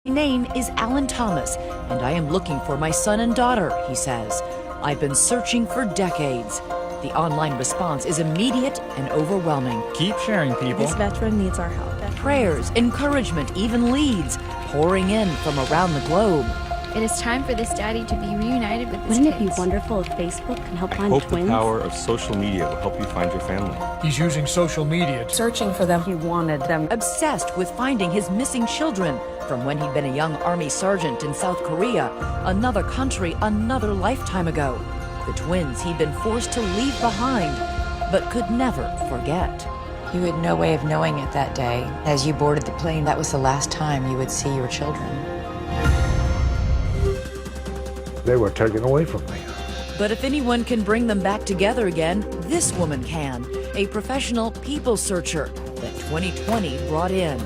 My name is Alan Thomas, and I am looking for my son and daughter, he says. I've been searching for decades. The online response is immediate and overwhelming. Keep sharing, people. This veteran needs our help. Prayers, encouragement, even leads pouring in from around the globe. It is time for this daddy to be reunited with his Wouldn't it kids. be wonderful if Facebook can help find Hope twins? the power of social media will help you find your family. He's using social media. Searching for them. He wanted them. Obsessed with finding his missing children from when he'd been a young Army sergeant in South Korea, another country, another lifetime ago. The twins he'd been forced to leave behind, but could never forget. You had no way of knowing it that day. As you boarded the plane, that was the last time you would see your children. They were taken away from me. But if anyone can bring them back together again, this woman can. A professional people searcher that 2020 brought in.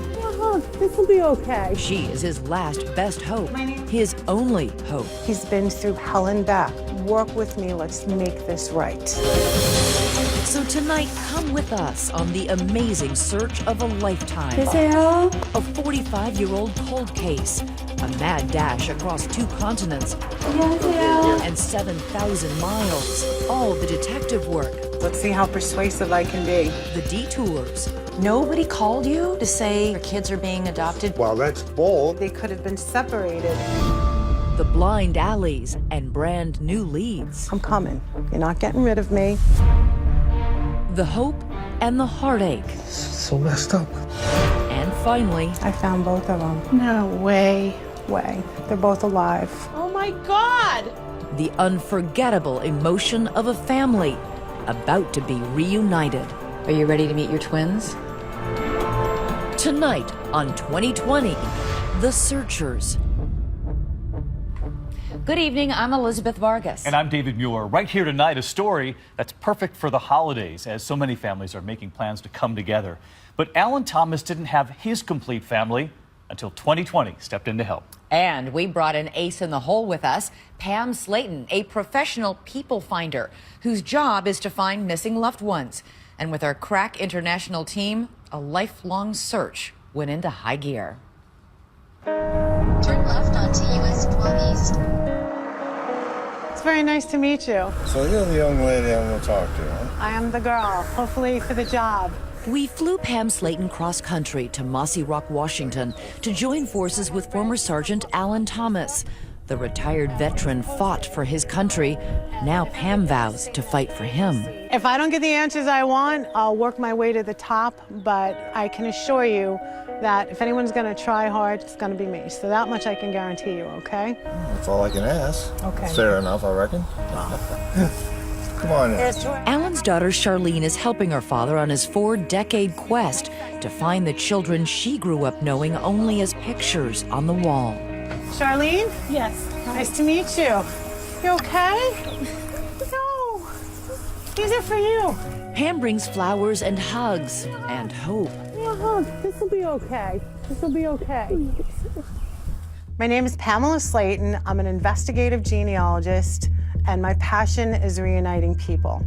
This will be okay. She is his last best hope, his only hope. He's been through hell and back. Work with me, let's make this right. So tonight, come with us on the amazing search of a lifetime. 안녕하세요. A 45-year-old cold case, a mad dash across 2 continents, 안녕하세요. and 7,000 miles. All the detective work, Let's see how persuasive I can be. the detours, Nobody called you to say your kids are being adopted? Well, that's bold. They could have been separated. the blind alleys, and brand new leads. I'm coming. You're not getting rid of me. The hope and the heartache. So messed up. And finally, I found both of them. No way. They're both alive. Oh my God! the unforgettable emotion of a family about to be reunited. Are you ready to meet your twins? Tonight on 2020, The Searchers. Good evening, I'm Elizabeth Vargas. And I'm David Mueller. Right here tonight, a story that's perfect for the holidays, as so many families are making plans to come together. But Alan Thomas didn't have his complete family until 2020 stepped in to help. And we brought an ace in the hole with us, Pam Slayton, a professional people finder whose job is to find missing loved ones. And with our crack international team, a lifelong search went into high gear. Turn left onto US 12 East. It's very nice to meet you. So you're the young lady I'm going to talk to, huh? I am the girl, hopefully for the job. We flew Pam Slayton cross-country to Mossy Rock, Washington, to join forces with former Sergeant Alan Thomas. The retired veteran fought for his country. Now Pam vows to fight for him. If I don't get the answers I want, I'll work my way to the top, but I can assure you that if anyone's going to try hard, it's going to be me. So that much I can guarantee you, okay? That's all I can ask. Okay. Fair enough, I reckon. Come on in. Alan's daughter Charlene is helping her father on his 4-decade quest to find the children she grew up knowing only as pictures on the wall. Charlene? Yes. Nice to meet you. You okay? No. These are for you. Pam brings flowers and hugs and hope. Yeah, this will be okay. This will be okay. My name is Pamela Slayton. I'm an investigative genealogist, and my passion is reuniting people.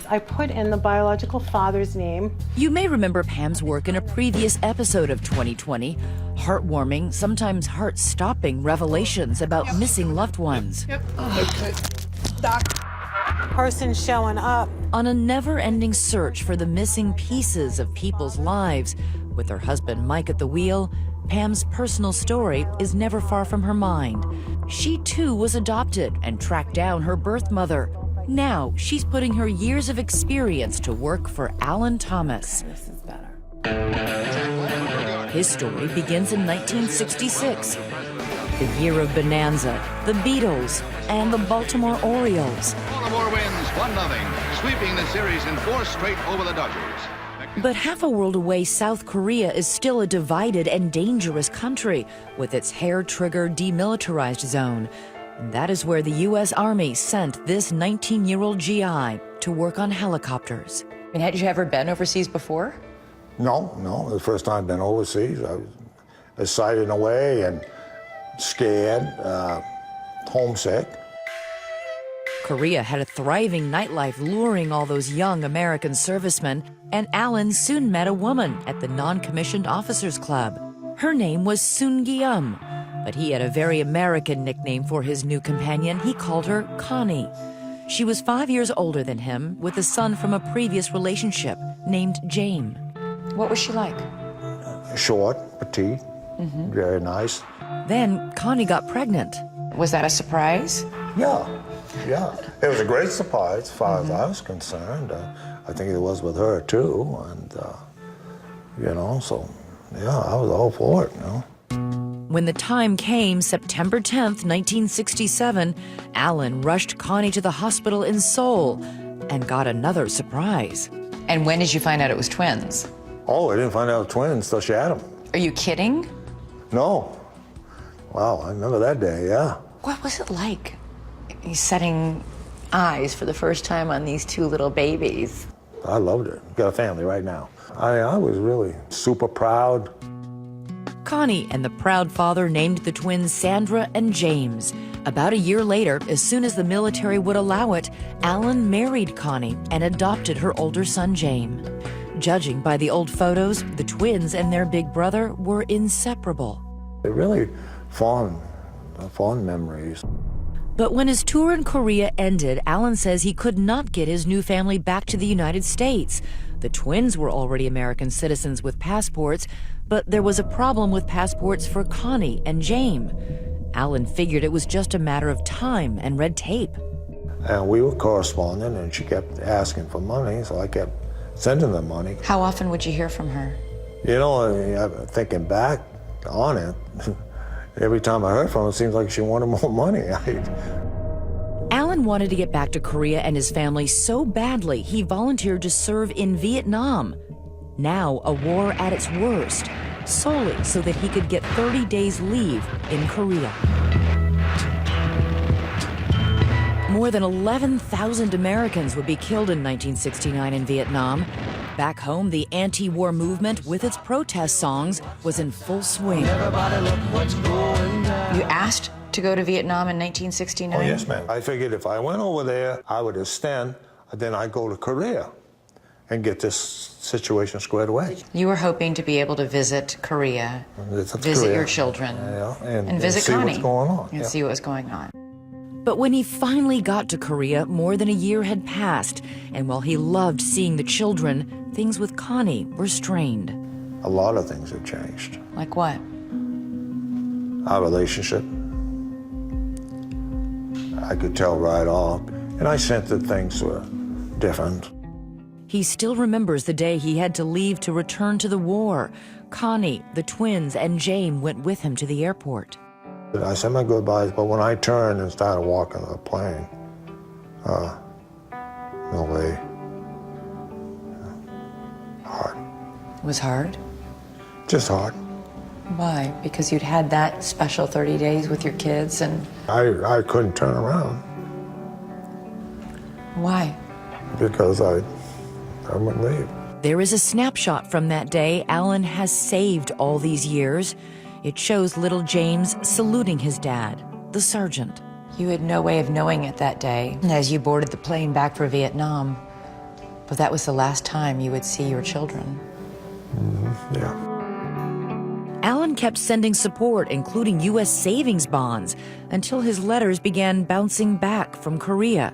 I put in the biological father's name. You may remember Pam's work in a previous episode of 2020. Heartwarming, sometimes heart-stopping revelations about missing loved ones. Person showing up. On a never-ending search for the missing pieces of people's lives. With her husband Mike at the wheel, Pam's personal story is never far from her mind. She too was adopted and tracked down her birth mother. Now she's putting her years of experience to work for Alan Thomas. This is better. His story begins in 1966. The year of Bonanza, the Beatles, and the Baltimore Orioles. Baltimore wins 1-0, sweeping the series in 4 straight over the Dodgers. But half a world away, South Korea is still a divided and dangerous country with its hair-trigger demilitarized zone. And that is where the U.S. Army sent this 19-year-old GI to work on helicopters. I mean, had you ever been overseas before? No. The first time I've been overseas, I was excited in a way and scared, homesick. Korea had a thriving nightlife luring all those young American servicemen, and Alan soon met a woman at the Non-Commissioned Officers Club. Her name was Soon Gi-um. But he had a very American nickname for his new companion. He called her Connie. She was 5 years older than him, with a son from a previous relationship named James. What was she like? Short, petite, very nice. Then Connie got pregnant. Was that a surprise? Yeah. It was a great surprise as far as I was concerned. I think it was with her too, and so yeah, I was all for it. When the time came, September 10th, 1967, Alan rushed Connie to the hospital in Seoul and got another surprise. And when did you find out it was twins? Oh, I didn't find out twins till she had them. Are you kidding? No. Wow, I remember that day. Yeah. What was it like? Setting eyes for the first time on these two little babies. I loved it. Got a family right now. I was really super proud. Connie and the proud father named the twins Sandra and James. About a year later, as soon as the military would allow it, Alan married Connie and adopted her older son, James. Judging by the old photos, the twins and their big brother were inseparable. They're really fond memories. But when his tour in Korea ended, Alan says he could not get his new family back to the United States. The twins were already American citizens with passports, but there was a problem with passports for Connie and James. Alan figured it was just a matter of time and red tape. And we were corresponding, and she kept asking for money, so I kept sending them money. How often would you hear from her? Thinking back on it, every time I heard from her, it seems like she wanted more money. Alan wanted to get back to Korea and his family so badly, he volunteered to serve in Vietnam. Now a war at its worst, solely so that he could get 30 days leave in Korea. More than 11,000 Americans would be killed in 1969 in Vietnam. Back home, the anti-war movement, with its protest songs, was in full swing. You asked to go to Vietnam in 1969? Oh, yes, ma'am. I figured if I went over there, I would extend, then I'd go to Korea and get this situation squared away. You were hoping to be able to visit Korea, visit your children, and visit see Connie. What's going on. And see what was going on. But when he finally got to Korea, more than a year had passed, and while he loved seeing the children, things with Connie were strained. A lot of things have changed. Like what? Our relationship. I could tell right off, and I sensed that things were different. He still remembers the day he had to leave to return to the war. Connie, the twins, and James went with him to the airport. I said my goodbyes, but when I turned and started walking the plane, no way. Hard. It was hard? Just hard. Why? Because you'd had that special 30 days with your kids and... I couldn't turn around. Why? Because I wouldn't leave. There is a snapshot from that day Alan has saved all these years. It shows little James saluting his dad, the sergeant. You had no way of knowing it that day as you boarded the plane back for Vietnam. But that was the last time you would see your children. Yeah. Alan kept sending support, including U.S. savings bonds, until his letters began bouncing back from Korea.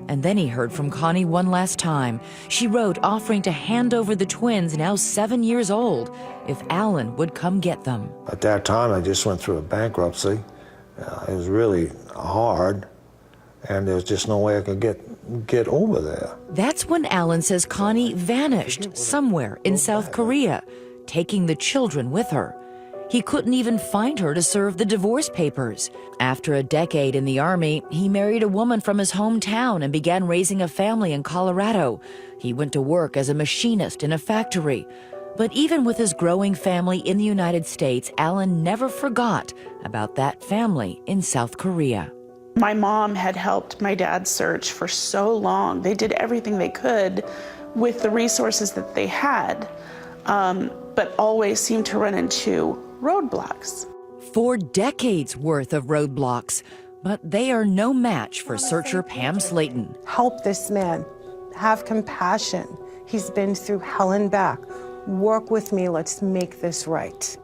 And then he heard from Connie one last time. She wrote offering to hand over the twins, now 7 years old, if Alan would come get them. At that time, I just went through a bankruptcy. It was really hard, and there's just no way I could get over there. That's when Alan says Connie vanished somewhere in South Korea, taking the children with her. He couldn't even find her to serve the divorce papers. After a decade in the Army, he married a woman from his hometown and began raising a family in Colorado. He went to work as a machinist in a factory. But even with his growing family in the United States, Alan never forgot about that family in South Korea. My mom had helped my dad search for so long. They did everything they could with the resources that they had, but always seemed to run into roadblocks. 4 decades worth of roadblocks, but they are no match for searcher Pam Slayton. Help this man. Have compassion. He's been through hell and back. Work with me. Let's make this right.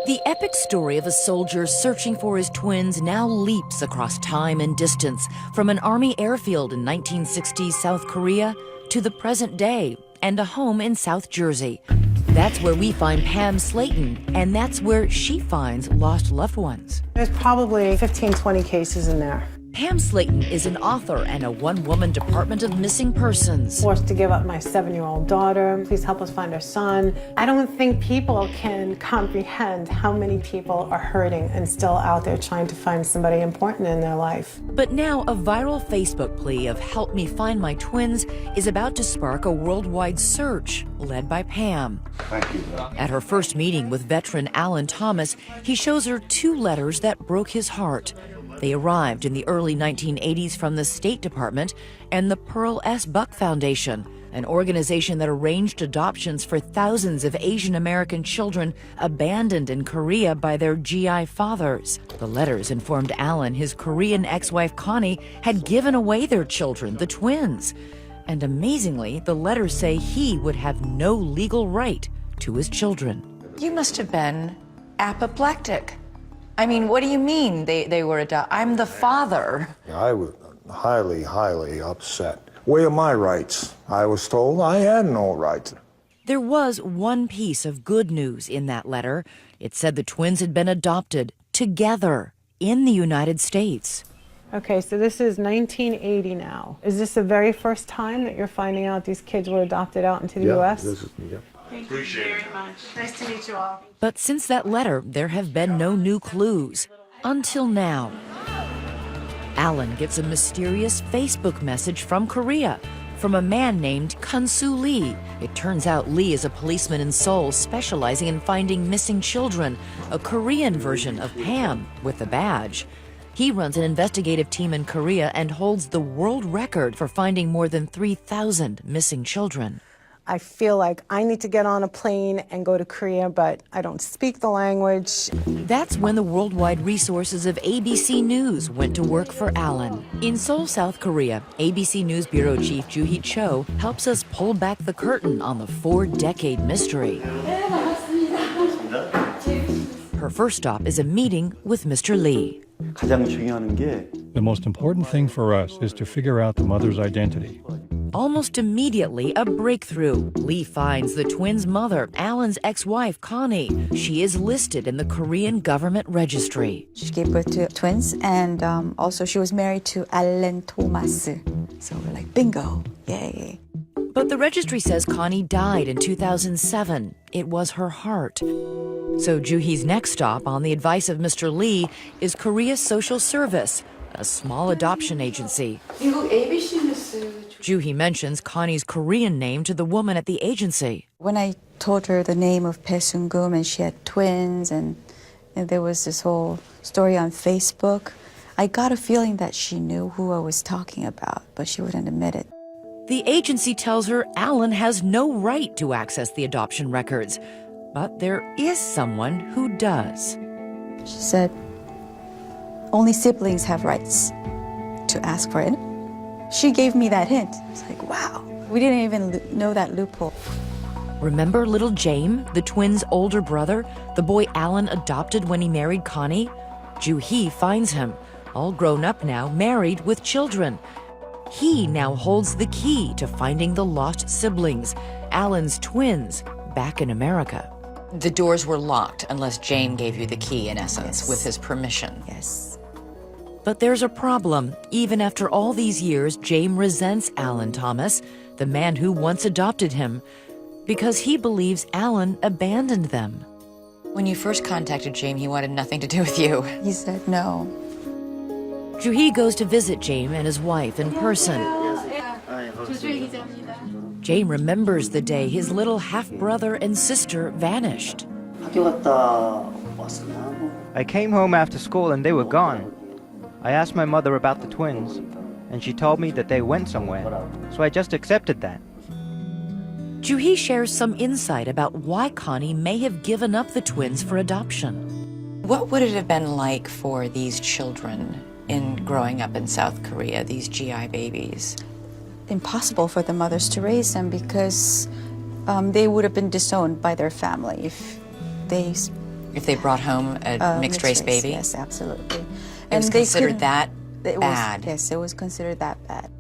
The epic story of a soldier searching for his twins now leaps across time and distance, from an Army airfield in 1960s South Korea to the present day and a home in South Jersey. That's where we find Pam Slayton, and that's where she finds lost loved ones. There's probably 15, 20 cases in there. Pam Slayton is an author and a one-woman Department of Missing Persons. Forced to give up my 7-year-old daughter. Please help us find our son. I don't think people can comprehend how many people are hurting and still out there trying to find somebody important in their life. But now a viral Facebook plea of "Help me find my twins" is about to spark a worldwide search led by Pam. Thank you. At her first meeting with veteran Alan Thomas, he shows her 2 letters that broke his heart. They arrived in the early 1980s from the State Department and the Pearl S. Buck Foundation, an organization that arranged adoptions for thousands of Asian American children abandoned in Korea by their GI fathers. The letters informed Alan his Korean ex-wife Connie had given away their children, the twins. And amazingly, the letters say he would have no legal right to his children. You must have been apoplectic. I mean, what do you mean they were adopted? I'm the father. I was highly, highly upset. Where are my rights? I was told I had no rights. There was one piece of good news in that letter. It said the twins had been adopted together in the United States. Okay, so this is 1980 now. Is this the very first time that you're finding out these kids were adopted out into the U.S.? Thank you very much. Nice to meet you all. But since that letter, there have been no new clues. Until now. Alan gets a mysterious Facebook message from Korea, from a man named Kunsu Lee. It turns out Lee is a policeman in Seoul specializing in finding missing children, a Korean version of Pam with a badge. He runs an investigative team in Korea and holds the world record for finding more than 3,000 missing children. I feel like I need to get on a plane and go to Korea, but I don't speak the language. That's when the worldwide resources of ABC News went to work for Alan. In Seoul, South Korea, ABC News Bureau Chief Joo-hee Cho helps us pull back the curtain on the 4-decade mystery. Her first stop is a meeting with Mr. Lee. The most important thing for us is to figure out the mother's identity. Almost immediately, a breakthrough. Lee finds the twins' mother, Alan's ex-wife, Connie. She is listed in the Korean government registry. She gave birth to twins, and also she was married to Alan Thomas. So we're like, bingo, yay. But the registry says Connie died in 2007. It was her heart. So Joo-hee's next stop, on the advice of Mr. Lee, is Korea Social Service, a small adoption agency. Joo-hee mentions Connie's Korean name to the woman at the agency. When I told her the name of Pae Sung-kum and she had twins and there was this whole story on Facebook, I got a feeling that she knew who I was talking about, but she wouldn't admit it. The agency tells her Alan has no right to access the adoption records, but there is someone who does. She said, only siblings have rights to ask for it. She gave me that hint. It's like, wow, we didn't even know that loophole. Remember little James, the twins' older brother, the boy Alan adopted when he married Connie? Joo-hee finds him, all grown up now, married with children. He now holds the key to finding the lost siblings, Alan's twins, back in America. The doors were locked unless Jane gave you the key, in essence, Yes. with his permission. Yes. But there's a problem. Even after all these years, James resents Alan Thomas, the man who once adopted him, because he believes Alan abandoned them. When you first contacted James, he wanted nothing to do with you. He said no. Joo-hee goes to visit James and his wife in person. James remembers the day his little half-brother and sister vanished. I came home after school and they were gone. I asked my mother about the twins, and she told me that they went somewhere, so I just accepted that. Joo-hee shares some insight about why Connie may have given up the twins for adoption. What would it have been like for these children in growing up in South Korea, these GI babies? Impossible for the mothers to raise them because they would have been disowned by their family if they brought home a mixed-race baby? Yes, absolutely. It was considered that bad? Yes, it was considered that bad.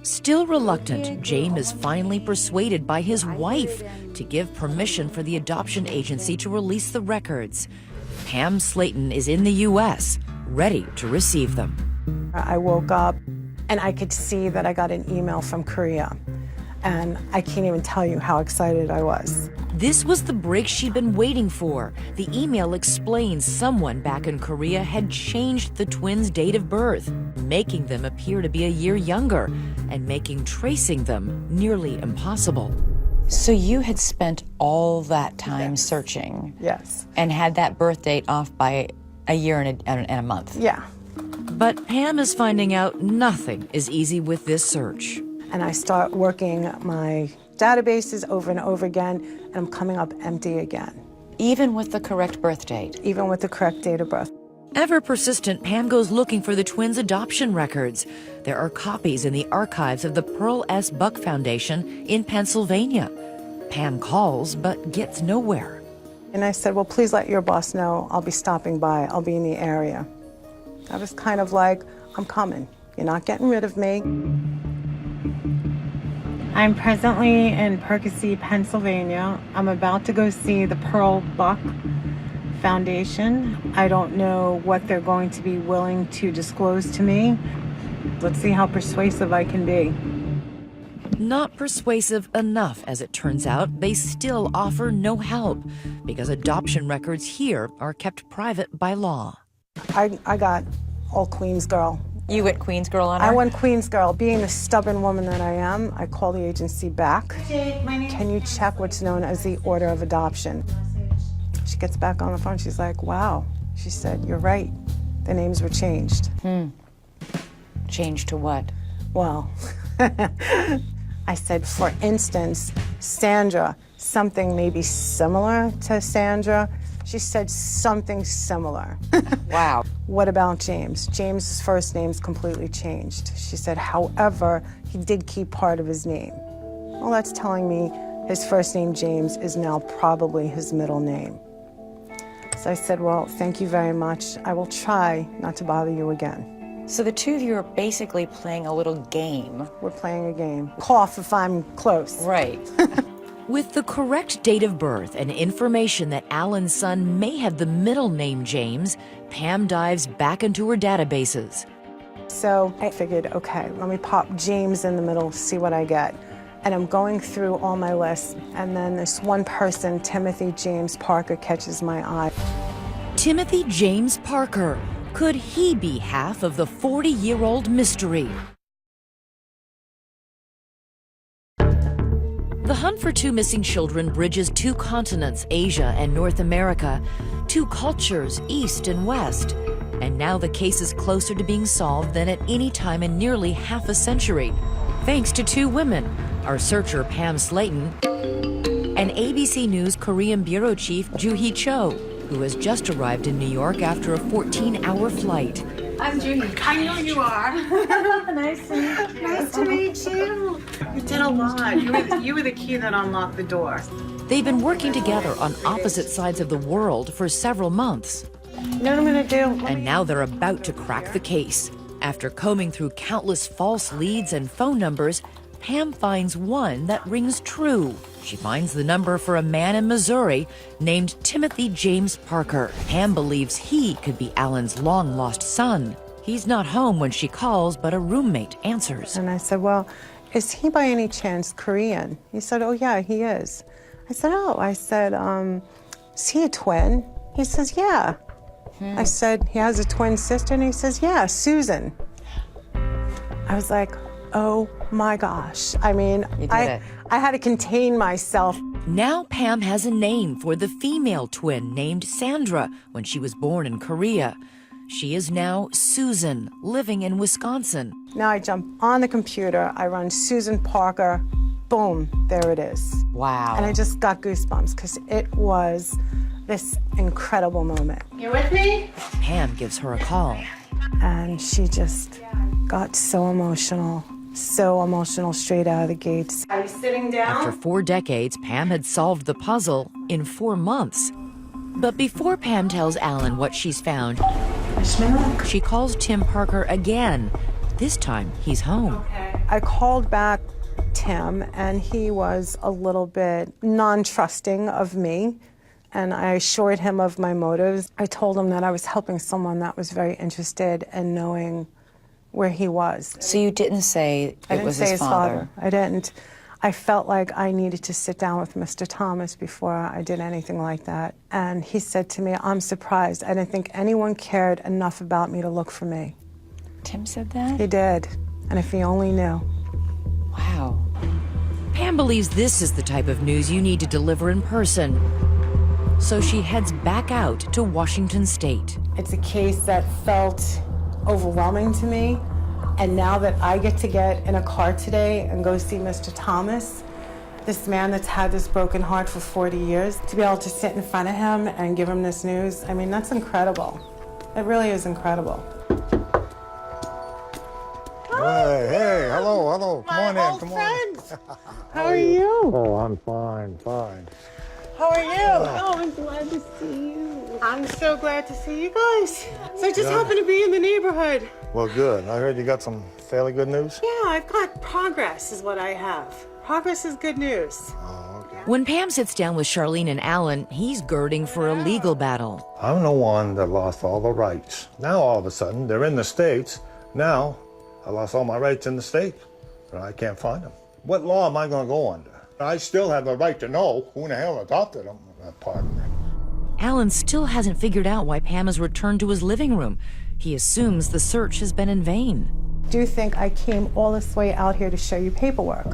Still reluctant, James is finally persuaded by his wife to give permission for the adoption agency to release the records. Pam Slayton is in the U.S., ready to receive them. I woke up and I could see that I got an email from Korea. And I can't even tell you how excited I was. This was the break she'd been waiting for. The email explains someone back in Korea had changed the twins' date of birth, making them appear to be a year younger and making tracing them nearly impossible. So you had spent all that time searching? Yes. And had that birth date off by a year and a month? Yeah. But Pam is finding out nothing is easy with this search. And I start working my databases over and over again, and I'm coming up empty again. Even with the correct birth date? Even with the correct date of birth. Ever persistent, Pam goes looking for the twins' adoption records. There are copies in the archives of the Pearl S. Buck Foundation in Pennsylvania. Pam calls, but gets nowhere. And I said, well, please let your boss know I'll be stopping by. I'll be in the area. I was kind of like, I'm coming. You're not getting rid of me. I'm presently in Percy, Pennsylvania. I'm about to go see the Pearl Buck Foundation. I don't know what they're going to be willing to disclose to me. Let's see how persuasive I can be. Not persuasive enough, as it turns out. They still offer no help because adoption records here are kept private by law. I got all Queens girl. You went Queens girl on her? I went Queens girl. Being the stubborn woman that I am, I call the agency back. Can you check what's known as the order of adoption? She gets back on the phone. She's like, wow. She said, you're right. The names were changed. Changed to what? Well, I said, for instance, Sandra, something maybe similar to Sandra. She said something similar. Wow. What about James? James's first name's completely changed. She said, however, he did keep part of his name. Well, that's telling me his first name, James, is now probably his middle name. So I said, well, thank you very much. I will try not to bother you again. So the two of you are basically playing a little game. We're playing a game. Cough if I'm close. Right. With the correct date of birth and information that Alan's son may have the middle name James, Pam dives back into her databases. So I figured, okay, let me pop James in the middle, see what I get. And I'm going through all my lists, and then this one person, Timothy James Parker, catches my eye. Timothy James Parker. Could he be half of the 40-year-old mystery? The hunt for two missing children bridges two continents, Asia and North America, two cultures, East and West. And now the case is closer to being solved than at any time in nearly half a century, thanks to two women, our searcher Pam Slayton and ABC News Korean Bureau Chief Joo-hee Cho, who has just arrived in New York after a 14-hour flight. I'm Judy. I know you are. Nice to meet you. Nice to meet you. You did a lot. You were the key that unlocked the door. They've been working together on opposite sides of the world for several months. You know what I'm gonna do? And now they're about to crack the case. After combing through countless false leads and phone numbers, Pam finds one that rings true. She finds the number for a man in Missouri named Timothy James Parker. Pam believes he could be Alan's long-lost son. He's not home when she calls, but a roommate answers. And I said, well, is he by any chance Korean? He said, oh yeah, he is. I said, oh. I said, is he a twin? He says, yeah. I said, he has a twin sister? And he says, yeah, Susan. I was like, oh my gosh. I mean, I had to contain myself. Now Pam has a name for the female twin named Sandra when she was born in Korea. She is now Susan, living in Wisconsin. Now I jump on the computer, I run Susan Parker, boom, there it is. Wow. And I just got goosebumps because it was this incredible moment. You with me? Pam gives her a call. And she just got so emotional, so emotional straight out of the gates. Are you sitting down? After 4 decades, Pam had solved the puzzle in 4 months. But before Pam tells Alan what she's found, she calls Tim Parker again. This time, he's home. I called back Tim, and he was a little bit non-trusting of me, and I assured him of my motives. I told him that I was helping someone that was very interested in knowing where he was. So you didn't say it was his father? I didn't. I felt like I needed to sit down with Mr. Thomas before I did anything like that. And he said to me, I'm surprised. I didn't think anyone cared enough about me to look for me. Tim said that? He did. And if he only knew. Wow. Pam believes this is the type of news you need to deliver in person. So she heads back out to Washington State. It's a case that felt overwhelming to me. And now that I get to get in a car today and go see Mr. Thomas, this man that's had this broken heart for 40 years, to be able to sit in front of him and give him this news, I mean, that's incredible. It really is incredible. Hey, hello. Come on in, come on. How are you? Oh, I'm fine. How are you? Oh, I'm glad to see you. I'm so glad to see you guys. So I just happened to be in the neighborhood. Well, good. I heard you got some fairly good news. Yeah, I've got progress is what I have. Progress is good news. Oh, okay. When Pam sits down with Charlene and Alan, he's girding for a legal battle. I'm the one that lost all the rights. Now, all of a sudden, they're in the States. Now, I lost all my rights in the States, and I can't find them. What law am I going to go under? I still have the right to know who in the hell adopted them. Pardon me. Alan still hasn't figured out why Pam has returned to his living room. He assumes the search has been in vain. Do you think I came all this way out here to show you paperwork?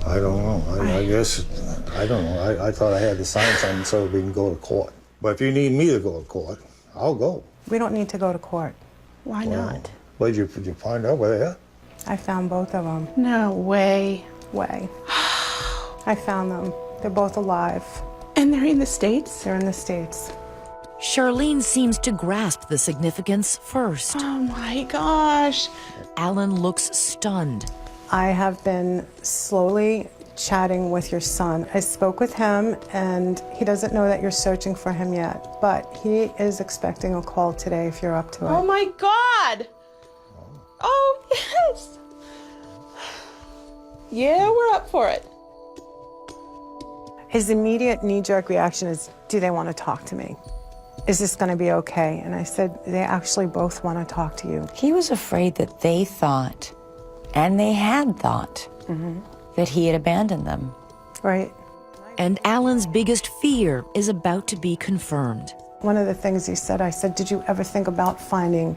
I don't know. I guess, I don't know. I thought I had to sign something so we can go to court. But if you need me to go to court, I'll go. We don't need to go to court. Why not? Did you find out where they are? I found both of them. No way. I found them. They're both alive. And they're in the States? They're in the States. Charlene seems to grasp the significance first. Oh my gosh. Alan looks stunned. I have been slowly chatting with your son. I spoke with him, and he doesn't know that you're searching for him yet, but he is expecting a call today if you're up to it. Oh my God. Oh, yes. Yeah, we're up for it. His immediate knee-jerk reaction is, do they want to talk to me? Is this going to be okay? And I said, they actually both want to talk to you. He was afraid that they thought, and they had thought, that he had abandoned them. Right. And Alan's biggest fear is about to be confirmed. One of the things he said, I said, did you ever think about finding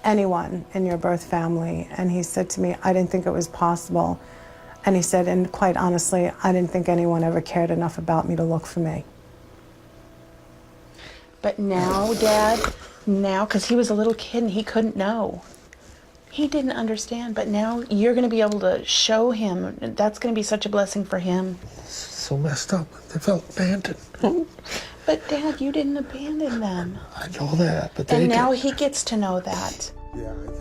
anyone in your birth family? And he said to me, I didn't think it was possible. And he said, and quite honestly, I didn't think anyone ever cared enough about me to look for me. But now, Dad, because he was a little kid and he couldn't know. He didn't understand, but now you're going to be able to show him. That's going to be such a blessing for him. So messed up. They felt abandoned. But Dad, you didn't abandon them. I know that, but they And now did. he gets to know that.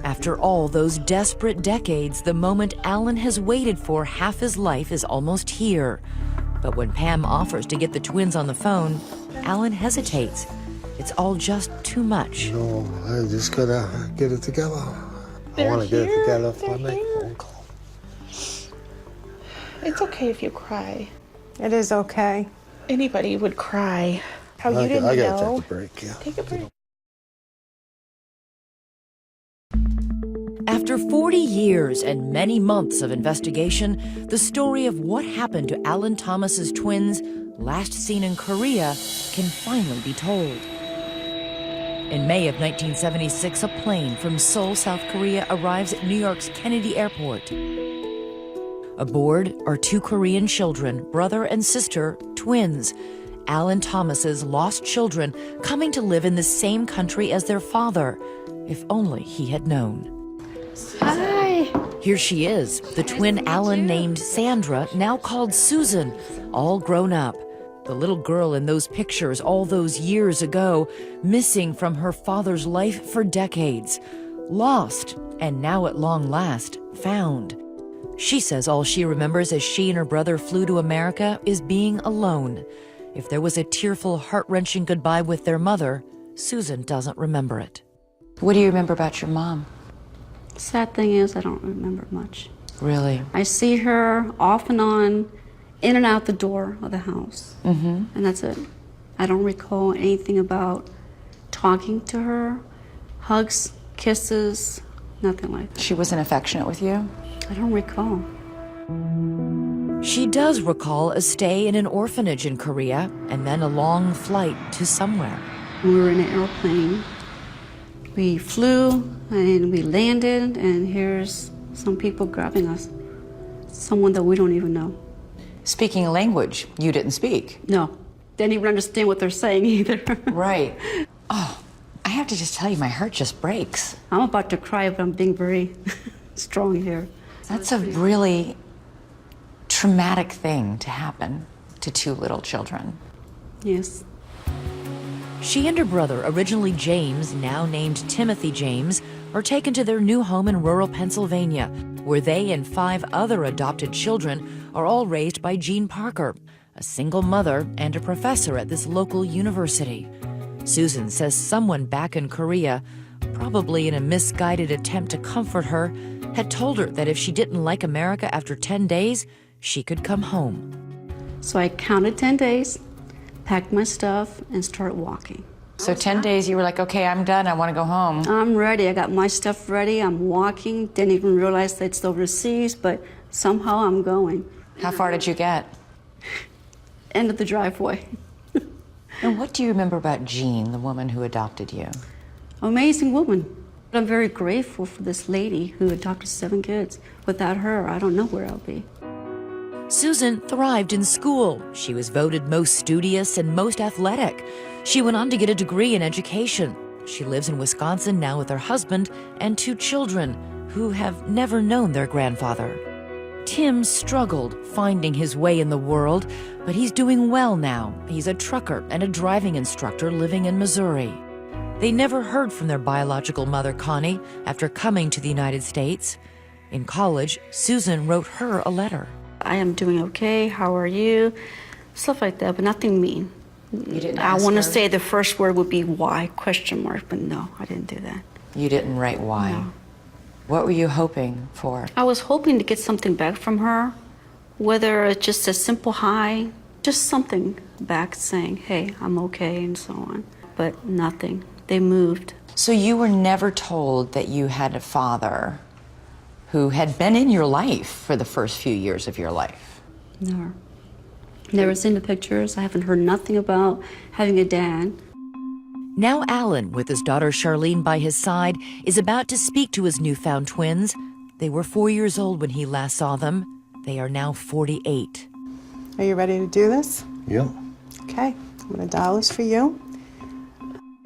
After all those desperate decades, the moment Alan has waited for half his life is almost here. But when Pam offers to get the twins on the phone, Alan hesitates. It's all just too much. No, I just gotta get it together. I want to get it together for me. It's okay if you cry. It is okay. Anybody would cry. How you I didn't gotta know. take a break, yeah. Take a break. After 40 years and many months of investigation, the story of what happened to Alan Thomas's twins, last seen in Korea, can finally be told. In May of 1976, a plane from Seoul, South Korea arrives at New York's Kennedy Airport. Aboard are 2 Korean children, brother and sister, twins, Alan Thomas's lost children, coming to live in the same country as their father. If only he had known. Hi. Here she is, the twin Alan named Sandra, now called Susan, all grown up. The little girl in those pictures all those years ago, missing from her father's life for decades. Lost, and now at long last, found. She says all she remembers as she and her brother flew to America is being alone. If there was a tearful, heart-wrenching goodbye with their mother, Susan doesn't remember it. What do you remember about your mom? Sad thing is, I don't remember much. Really? I see her off and on, in and out the door of the house. Mm-hmm. And that's it. I don't recall anything about talking to her, hugs, kisses, nothing like that. She wasn't affectionate with you? I don't recall. She does recall a stay in an orphanage in Korea and then a long flight to somewhere. We were in an airplane. We flew and we landed, and here's some people grabbing us. Someone that we don't even know. Speaking a language you didn't speak? No. Didn't even understand what they're saying either. Right. Oh, I have to just tell you, my heart just breaks. I'm about to cry, but I'm being very strong here. That's a really traumatic thing to happen to two little children. Yes. She and her brother, originally James, now named Timothy James, are taken to their new home in rural Pennsylvania, where they and 5 other adopted children are all raised by Jean Parker, a single mother and a professor at this local university. Susan says someone back in Korea, probably in a misguided attempt to comfort her, had told her that if she didn't like America after 10 days, she could come home. So I counted 10 days, packed my stuff, and started walking. So 10 days you were like, okay, I'm done, I want to go home. I'm ready, I got my stuff ready, I'm walking, didn't even realize that it's overseas, but somehow I'm going. How far did you get? End of the driveway. And what do you remember about Jean, the woman who adopted you? Amazing woman. I'm very grateful for this lady who adopted 7 kids. Without her, I don't know where I'll be. Susan thrived in school. She was voted most studious and most athletic. She went on to get a degree in education. She lives in Wisconsin now with her husband and 2 children who have never known their grandfather. Tim struggled finding his way in the world, but he's doing well now. He's a trucker and a driving instructor living in Missouri. They never heard from their biological mother, Connie, after coming to the United States. In college, Susan wrote her a letter. I am doing okay, how are you? Stuff like that, but nothing mean. You didn't I ask want to her? say the first word would be why, question mark, but no, I didn't do that. You didn't write why? No. What were you hoping for? I was hoping to get something back from her, whether it's just a simple hi, just something back saying, hey, I'm okay, and so on. But nothing. They moved. So you were never told that you had a father who had been in your life for the first few years of your life? Never. Never seen the pictures. I haven't heard nothing about having a dad. Now Alan, with his daughter Charlene by his side, is about to speak to his newfound twins. They were 4 years old when he last saw them. They are now 48. Are you ready to do this? Yep. Okay, I'm gonna dial this for you.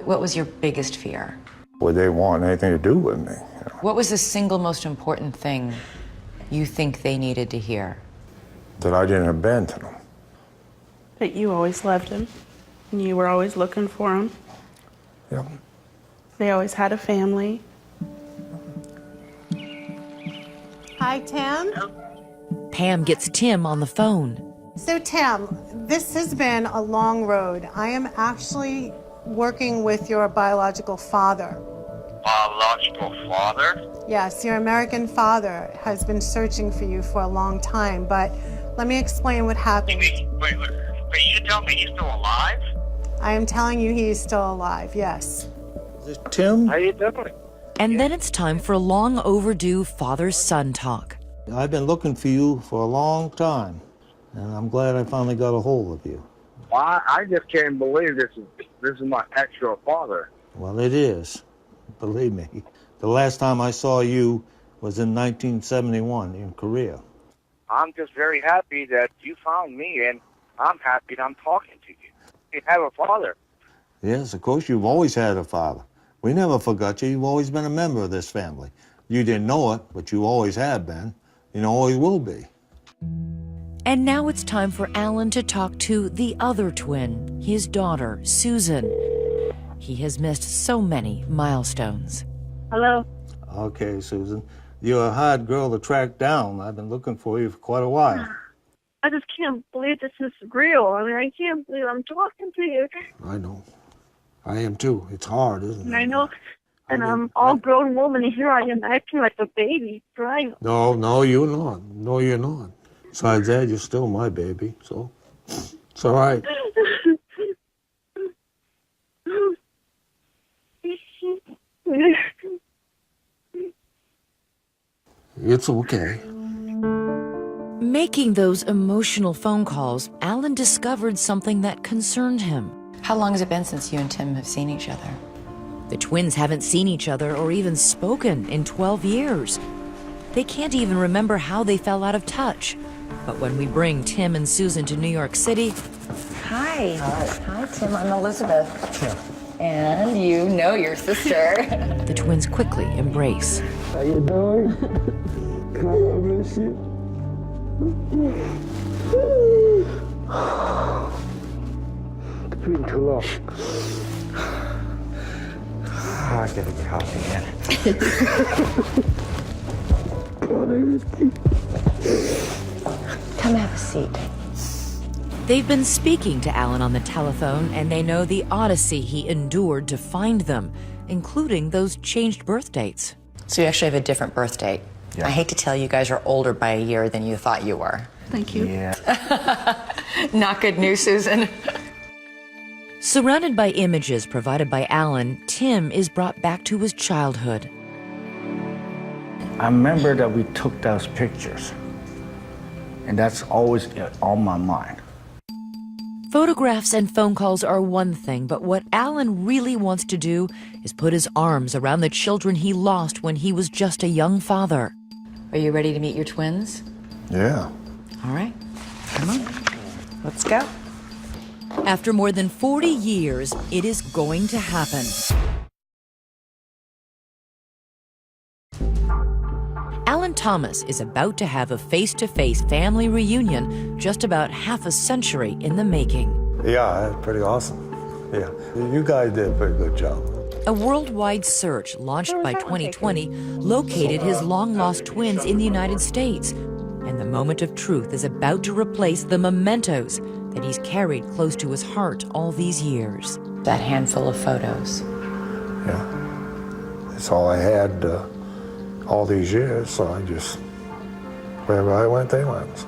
What was your biggest fear? Would they want anything to do with me? What was the single most important thing you think they needed to hear? That I didn't abandon them. That you always loved him, and you were always looking for him. Yep. They always had a family. Hi, Tim. Pam gets Tim on the phone. So, Tim, this has been a long road. I am actually working with your biological father. Biological father? Yes, your American father has been searching for you for a long time, but let me explain what happened. Wait, you tell me he's still alive? I am telling you he is still alive, yes. Is this Tim? How you doing? And then it's time for a long overdue father-son talk. I've been looking for you for a long time, and I'm glad I finally got a hold of you. Well, I just can't believe this is my actual father. Well, it is. Believe me. The last time I saw you was in 1971 in Korea. I'm just very happy that you found me, and I'm happy that I'm talking to you. You have a father. Yes, of course, you've always had a father. We never forgot you. You've always been a member of this family. You didn't know it, but you always have been. You always will be. And now it's time for Alan to talk to the other twin, his daughter, Susan. He has missed so many milestones. Hello? Okay, Susan. You're a hard girl to track down. I've been looking for you for quite a while. I just can't believe this is real. I mean, I can't believe I'm talking to you. I know. I am too. It's hard, isn't And it? I know, and I'm all grown woman, and here I am acting like a baby, crying. No, you're not. No, you're not. Besides that, you're still my baby, so it's all right. It's okay. Making those emotional phone calls, Alan discovered something that concerned him. How long has it been since you and Tim have seen each other? The twins haven't seen each other or even spoken in 12 years. They can't even remember how they fell out of touch. But when we bring Tim and Susan to New York City... Hi. Hi, Tim. I'm Elizabeth. And you know your sister. The twins quickly embrace. How you doing? I miss you. It's been too long. I gotta get coffee again. God, I miss you. Come have a seat. They've been speaking to Alan on the telephone, and they know the odyssey he endured to find them, including those changed birth dates. So you actually have a different birth date. Yeah. I hate to tell you guys are older by a year than you thought you were. Thank you. Yeah. Not good news, Susan. Surrounded by images provided by Alan, Tim is brought back to his childhood. I remember that we took those pictures, and that's always on my mind. Photographs and phone calls are one thing, but what Alan really wants to do is put his arms around the children he lost when he was just a young father. Are you ready to meet your twins? Yeah. All right. Come on. Let's go. After more than 40 years, it is going to happen. Alan Thomas is about to have a face-to-face family reunion just about half a century in the making. Yeah, that's pretty awesome. Yeah, you guys did a pretty good job. A worldwide search launched by 2020 located his long-lost twins in the United States. And the moment of truth is about to replace the mementos that he's carried close to his heart all these years. That handful of photos. Yeah, that's all I had all these years, so I just, wherever I went, they went. So.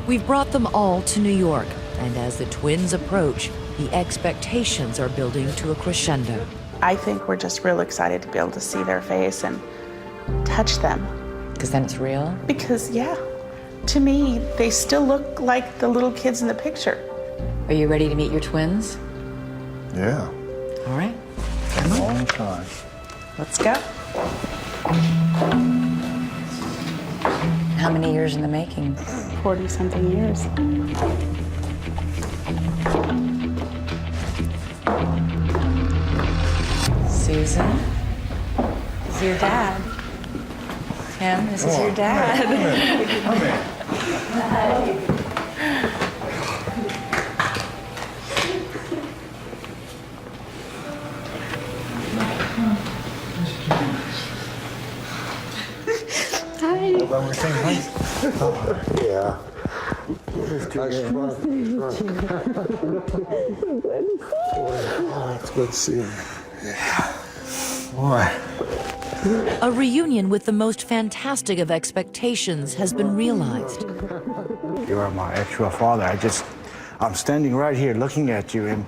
We've brought them all to New York, and as the twins approach, the expectations are building to a crescendo. I think we're just real excited to be able to see their face and touch them. Because then it's real? Because, yeah, to me, they still look like the little kids in the picture. Are you ready to meet your twins? Yeah. All right. Come on. Long time. Let's go. How many years in the making? 40-something years. Susan, this is your dad. Tim, this is your dad. Come here. Yeah. It's good to see you. Yeah. Boy. A reunion with the most fantastic of expectations has been realized. You are my actual father. I'm standing right here looking at you, and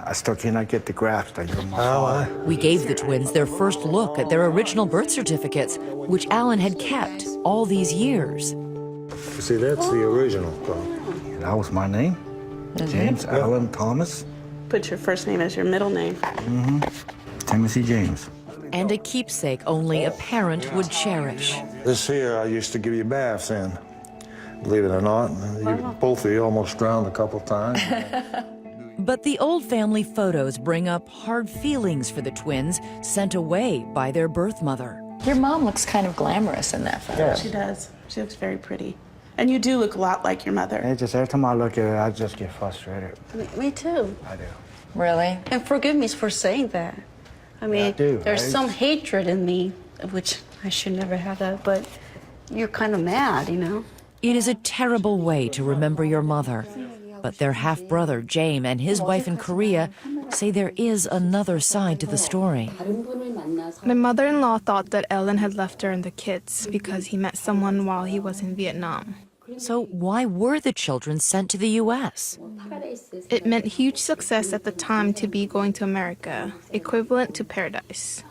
I still cannot get the grasp that you're my father. We gave the twins their first look at their original birth certificates, which Alan had kept all these years. You see, that's the original. That was my name, James Alan Thomas. Put your first name as your middle name. Mm-hmm. Timothy James. And a keepsake only a parent would cherish. This here I used to give you baths in. Believe it or not, both of you almost drowned a couple times. But the old family photos bring up hard feelings for the twins sent away by their birth mother. Your mom looks kind of glamorous in that photo. Yeah. She does. She looks very pretty. And you do look a lot like your mother. Every time I look at her, I just get frustrated. Me too. I do. Really? And forgive me for saying that. I mean, I do, there's right? some hatred in me, which I should never have that, but you're kind of mad, you know? It is a terrible way to remember your mother. But their half-brother, James, and his wife in Korea say there is another side to the story. My mother-in-law thought that Ellen had left her and the kids because he met someone while he was in Vietnam. So why were the children sent to the U.S.? It meant huge success at the time to be going to America, equivalent to paradise.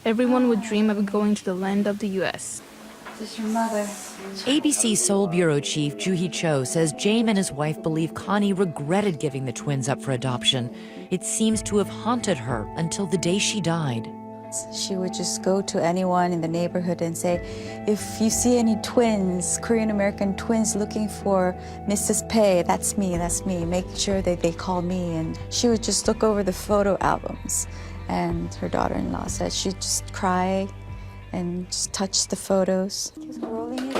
Everyone would dream of going to the land of the U.S. This is your mother. ABC Seoul Bureau Chief Joo-hee Cho says James and his wife believe Connie regretted giving the twins up for adoption. It seems to have haunted her until the day she died. She would just go to anyone in the neighborhood and say, if you see any twins, Korean-American twins looking for Mrs. Pei, that's me, make sure that they call me. And she would just look over the photo albums. And her daughter-in-law said she'd just cry and just touch the photos.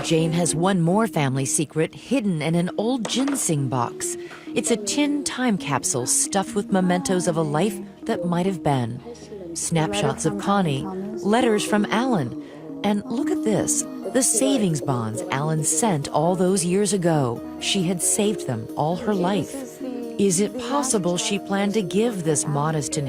James has one more family secret hidden in an old ginseng box. It's a tin time capsule stuffed with mementos of a life that might have been. Snapshots of Connie, letters from Alan, and look at this, the savings bonds Alan sent all those years ago. She had saved them all her life. Is it possible she planned to give this modest inheritance